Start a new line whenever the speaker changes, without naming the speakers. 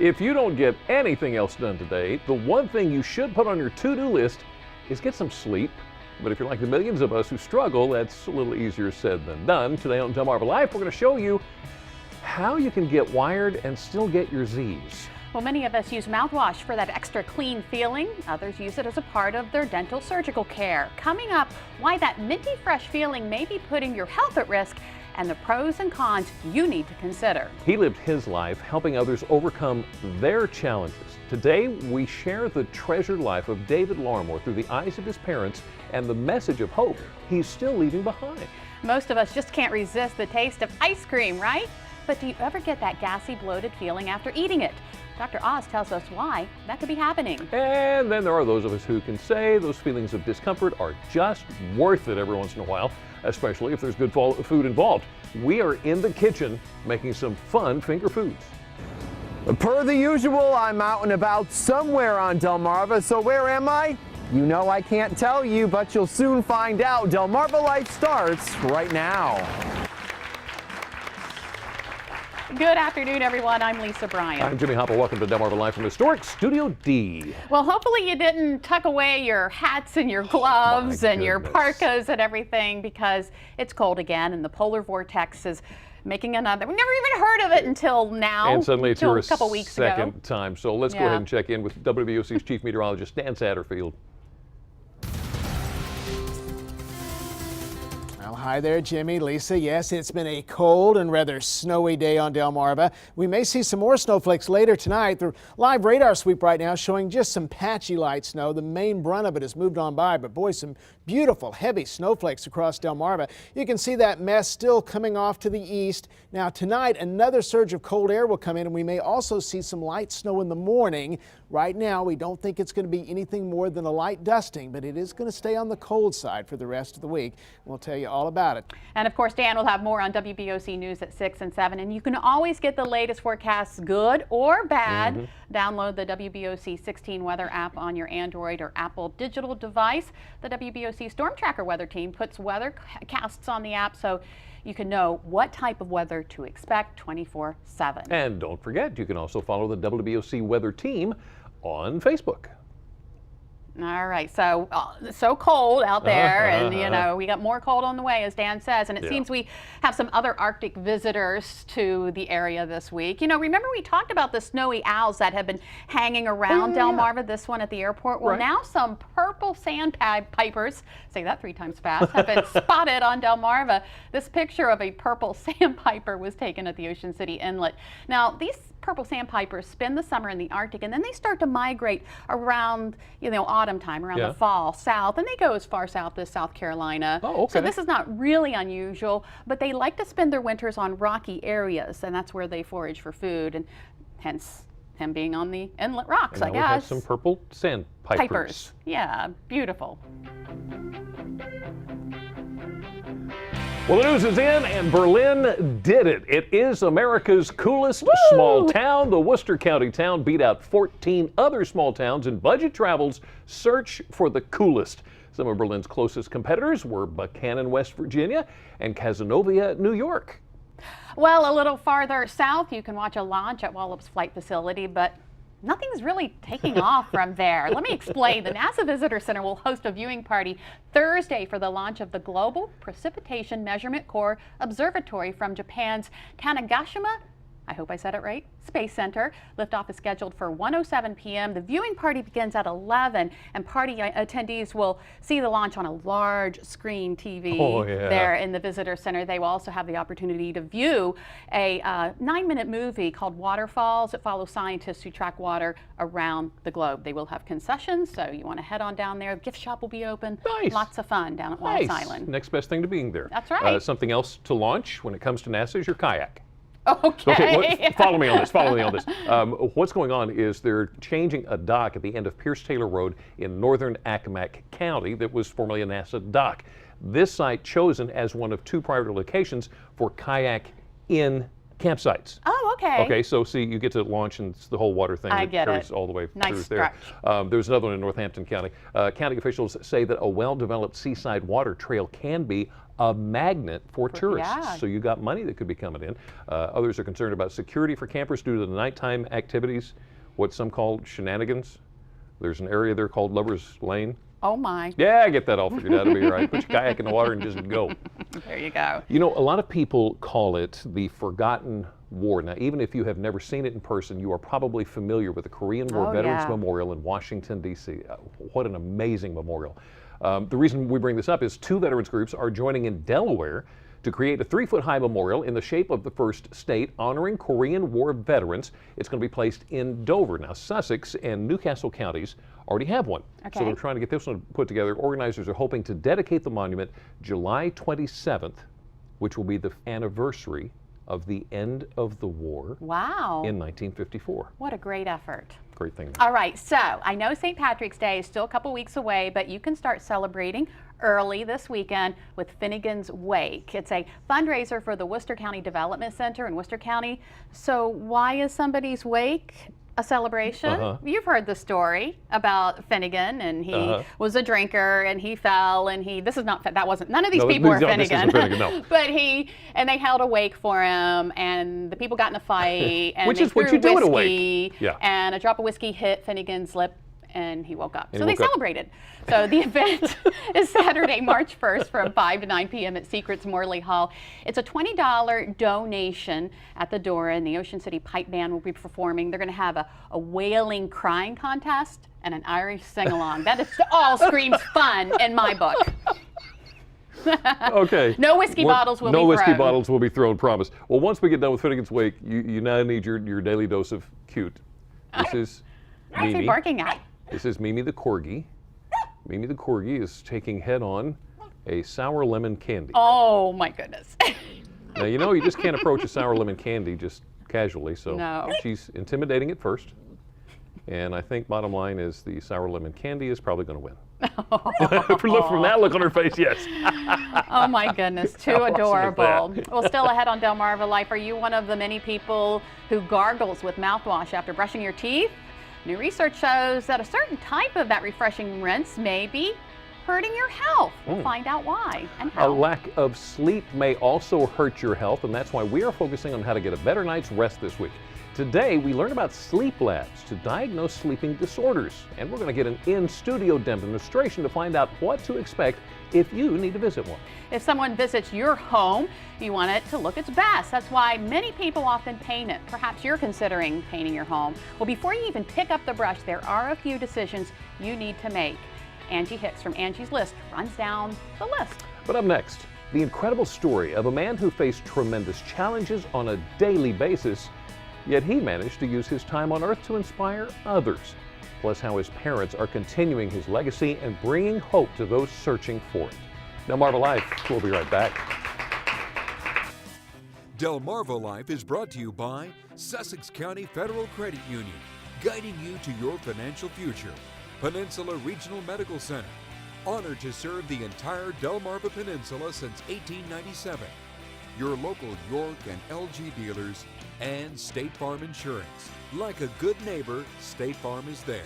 If you don't get anything else done today, the one thing you should put on your to-do list is get some sleep. But if you're like the millions of us who struggle, that's a little easier said than done. Today on Delmarva Life, we're going to show you how you can get wired and still get your Z's.
Well, many of us use mouthwash for that extra clean feeling. Others use it as a part of their dental surgical care. Coming up, why that minty fresh feeling may be putting your health at risk and the pros and cons you need to consider.
He lived his life helping others overcome their challenges. Today, we share the treasured life of David Larmore through the eyes of his parents and the message of hope he's still leaving behind.
Most of us just can't resist the taste of ice cream, right? But do you ever get that gassy, bloated feeling after eating it? Dr. Oz tells us why that could be happening.
And then there are those of us who can say those feelings of discomfort are just worth it every once in a while, especially if there's good food involved. We are in the kitchen making some fun finger foods.
Per the usual, I'm out and about somewhere on Delmarva, so where am I? You know I can't tell you, but you'll soon find out. Delmarva Life starts right now.
Good afternoon, everyone. I'm Lisa Bryant.
I'm Jimmy Hopper. Welcome to Delmarva Live from Historic Studio D.
Well, hopefully you didn't tuck away your hats and your gloves and your parkas and everything, because it's cold again and the polar vortex is making another. We never even heard of it until now.
And suddenly it's here
a couple weeks
second
ago.
time. So let's go ahead and check in with WBOC's Chief Meteorologist Dan Satterfield.
Well, hi there, Jimmy, Lisa. Yes, it's been a cold and rather snowy day on Delmarva. We may see some more snowflakes later tonight. The live radar sweep right now showing just some patchy light snow. The main brunt of it has moved on by, but boy, some beautiful heavy snowflakes across Delmarva. You can see that mess still coming off to the east. Now tonight, another surge of cold air will come in, and we may also see some light snow in the morning. Right now, we don't think it's going to be anything more than a light dusting, but it is going to stay on the cold side for the rest of the week. We'll tell you all about it.
And of course, Dan will have more on WBOC News at 6 and 7. And you can always get the latest forecasts, good or bad. Download the WBOC 16 weather app on your Android or Apple digital device. The WBOC Storm Tracker weather team puts weather casts on the app so you can know what type of weather to expect 24/7.
And don't forget, you can also follow the WBOC weather team on Facebook.
All right, so cold out there, and you know, we got more cold on the way, as Dan says, and it seems we have some other Arctic visitors to the area this week. You know, remember we talked about the snowy owls that have been hanging around Delmarva, this one at the airport? Well, now some purple sandpipers, say that 3 times fast, have been spotted on Delmarva. This picture of a purple sandpiper was taken at the Ocean City Inlet. Now, these purple sandpipers spend the summer in the Arctic, and then they start to migrate around, you know, autumn time, around the fall, south, and they go as far south as South Carolina.
Oh, okay.
So this is not really unusual, but they like to spend their winters on rocky areas, and that's where they forage for food, and hence him being on the inlet rocks, I guess.
We have some purple sandpipers.
Yeah, beautiful.
Well, the news is in, and Berlin did it. It is America's coolest small town. The Worcester County town beat out 14 other small towns in Budget Travel's search for the coolest. Some of Berlin's closest competitors were Buchanan, West Virginia, and Cazenovia, New York.
Well, a little farther south, you can watch a launch at Wallops Flight Facility, but nothing's really taking off from there. Let me explain. The NASA Visitor Center will host a viewing party Thursday for the launch of the Global Precipitation Measurement Corps Observatory from Japan's Tanegashima, I hope I said it right, Space Center. Liftoff is scheduled for 1:07 p.m. The viewing party begins at 11, and party attendees will see the launch on a large screen TV there in the Visitor Center. They will also have the opportunity to view a 9-minute movie called Waterfalls. It follows scientists who track water around the globe. They will have concessions, so you want to head on down there. The gift shop will be open.
Nice.
Lots of fun down at Wallops Island.
Next best thing to being there.
That's right.
Something else to launch when it comes to NASA is your kayak.
Okay.
Follow me on this. Follow me on this. What's going on is they're changing a dock at the end of Pierce Taylor Road in northern Accomack County that was formerly a NASA dock. This site chosen as one of 2 priority locations for kayak in campsites.
Oh, okay.
Okay, so see, you get to launch and it's the whole water thing that carries all the way through there. There's another one in Northampton County. County officials say that a well-developed seaside water trail can be a magnet for tourists.
yeah.
So you got money that could be coming in. Others are concerned about security for campers due to the nighttime activities, what some call shenanigans. There's an area there called Lover's Lane.
Oh my.
Yeah, get that all figured out. It'll be all right. Put your kayak in the water and just go.
There you go.
You know, a lot of people call it the Forgotten War. Now, even if you have never seen it in person, you are probably familiar with the Korean War
Oh,
Veterans
yeah.
Memorial in Washington, D.C. What an amazing memorial. The reason we bring this up is 2 veterans groups are joining in Delaware to create a 3-foot-high memorial in the shape of the first state honoring Korean War veterans. It's going to be placed in Dover. Now, Sussex and Newcastle counties already have one.
Okay.
So they're trying to get this one put together. Organizers are hoping to dedicate the monument July 27th, which will be the anniversary of the end of the war
Wow.
in 1954.
What a great effort.
Great thing.
All right, so I know St. Patrick's Day is still a couple weeks away, but you can start celebrating early this weekend with Finnigan's Wake. It's a fundraiser for the Worcester County Development Center in Worcester County. So why is somebody's wake a celebration? You've heard the story about Finnigan, and he was a drinker and he fell, and that wasn't, none of these people were Finnigan.
No.
But they held a wake for him, and the people got in a fight, and
Which
they
is what
threw
you do at a
whiskey,
wake. Yeah.
and a drop of whiskey hit Finnigan's lip, and he woke up.
And
so
he
they
woke up.
celebrated. So the event is Saturday, March 1st from 5 to 9 p.m. at Secrets Morley Hall. It's a $20 donation at the door, and the Ocean City Pipe Band will be performing. They're going to have a wailing crying contest and an Irish sing-along. That is all screams fun in my book.
Okay.
No whiskey bottles will be thrown.
No whiskey bottles will be thrown, promise. Well, once we get done with Finnigan's Wake, you now need your daily dose of cute. This is
What's he
Mimi.
barking at?
This is Mimi the Corgi. Mimi the Corgi is taking head on a sour lemon candy.
Oh my goodness.
Now, you know, you just can't approach a sour lemon candy just casually, so
No.
she's intimidating at first. And I think bottom line is the sour lemon candy is probably going to win. Look from that look on her face, yes.
Oh my goodness, too
How awesome is
adorable.
that?
Well, still ahead on Delmarva Life, are you one of the many people who gargles with mouthwash after brushing your teeth? New research shows that a certain type of that refreshing rinse may be hurting your health. We'll find out why and
A
how.
lack of sleep may also hurt your health, and that's why we are focusing on how to get a better night's rest this week. Today, we learn about sleep labs to diagnose sleeping disorders, and we're going to get an in-studio demonstration to find out what to expect if you need to visit one.
If someone visits your home, you want it to look its best. That's why many people often paint it. Perhaps you're considering painting your home. Well, before you even pick up the brush, there are a few decisions you need to make. Angie Hicks from Angie's List runs down the list.
But up next, the incredible story of a man who faced tremendous challenges on a daily basis, yet he managed to use his time on Earth to inspire others. Plus how his parents are continuing his legacy and bringing hope to those searching for it. Delmarva Life, we'll be right back.
Delmarva Life is brought to you by Sussex County Federal Credit Union, guiding you to your financial future. Peninsula Regional Medical Center, honored to serve the entire Delmarva Peninsula since 1897. Your local York and LG dealers, and State Farm Insurance. Like a good neighbor, State Farm is there.